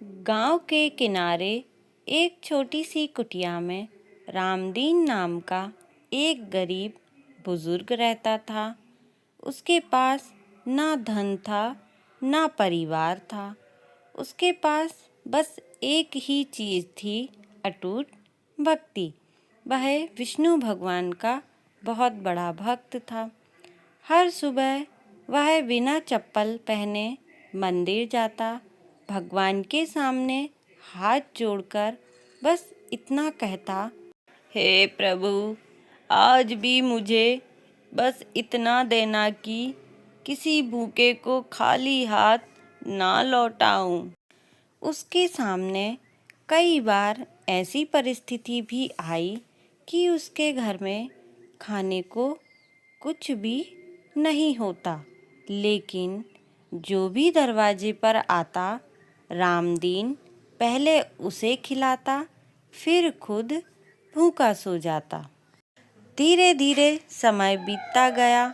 गांव के किनारे एक छोटी सी कुटिया में रामदीन नाम का एक गरीब बुजुर्ग रहता था। उसके पास ना धन था ना परिवार था। उसके पास बस एक ही चीज़ थी, अटूट भक्ति। वह विष्णु भगवान का बहुत बड़ा भक्त था। हर सुबह वह बिना चप्पल पहने मंदिर जाता, भगवान के सामने हाथ जोड़कर बस इतना कहता, हे प्रभु, आज भी मुझे बस इतना देना कि किसी भूखे को खाली हाथ ना लौटाऊं। उसके सामने कई बार ऐसी परिस्थिति भी आई कि उसके घर में खाने को कुछ भी नहीं होता, लेकिन जो भी दरवाजे पर आता, रामदीन पहले उसे खिलाता, फिर खुद भूखा सो जाता। धीरे धीरे समय बीतता गया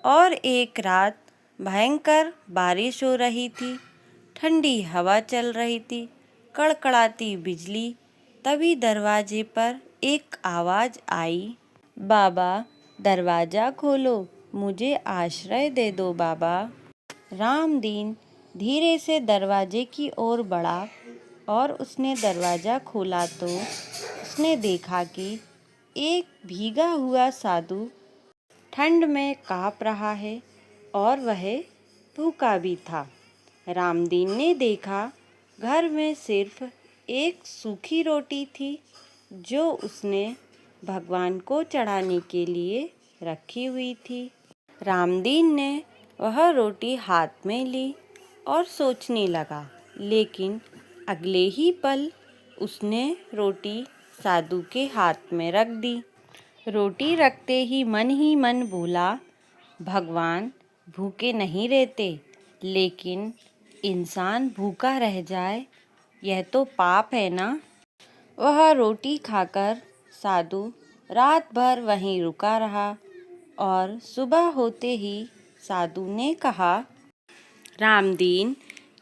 और एक रात भयंकर बारिश हो रही थी। ठंडी हवा चल रही थी, कड़कड़ाती बिजली। तभी दरवाजे पर एक आवाज़ आई, बाबा, दरवाज़ा खोलो, मुझे आश्रय दे दो बाबा। रामदीन धीरे से दरवाजे की ओर बढ़ा और उसने दरवाज़ा खोला तो उसने देखा कि एक भीगा हुआ साधु ठंड में काँप रहा है और वह भूखा भी था। रामदीन ने देखा, घर में सिर्फ एक सूखी रोटी थी जो उसने भगवान को चढ़ाने के लिए रखी हुई थी। रामदीन ने वह रोटी हाथ में ली और सोचने लगा, लेकिन अगले ही पल उसने रोटी साधु के हाथ में रख दी। रोटी रखते ही मन बोला, भगवान भूखे नहीं रहते, लेकिन इंसान भूखा रह जाए यह तो पाप है ना। वह रोटी खाकर साधु रात भर वहीं रुका रहा और सुबह होते ही साधु ने कहा, रामदीन,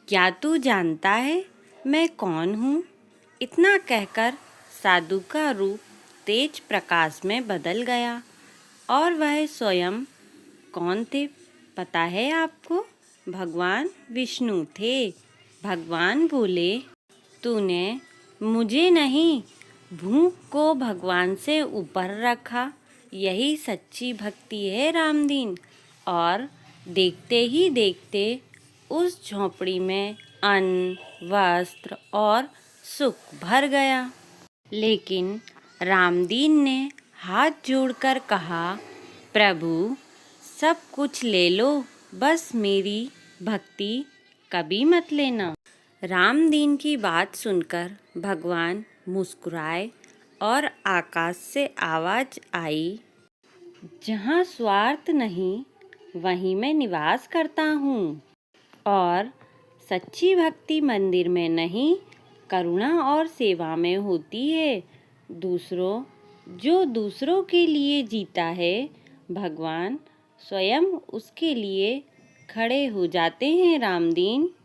क्या तू जानता है मैं कौन हूँ? इतना कहकर साधु का रूप तेज प्रकाश में बदल गया और वह स्वयं कौन थे पता है आपको? भगवान विष्णु थे। भगवान बोले, तूने मुझे नहीं, भूख को भगवान से ऊपर रखा, यही सच्ची भक्ति है रामदीन। और देखते ही देखते उस झोंपड़ी में अन्न, वस्त्र और सुख भर गया। लेकिन रामदीन ने हाथ जोड़कर कहा, प्रभु, सब कुछ ले लो, बस मेरी भक्ति कभी मत लेना। रामदीन की बात सुनकर भगवान मुस्कुराए और आकाश से आवाज़ आई, जहाँ स्वार्थ नहीं वहीं मैं निवास करता हूँ। और सच्ची भक्ति मंदिर में नहीं, करुणा और सेवा में होती है। जो दूसरों के लिए जीता है, भगवान स्वयं उसके लिए खड़े हो जाते हैं रामदीन।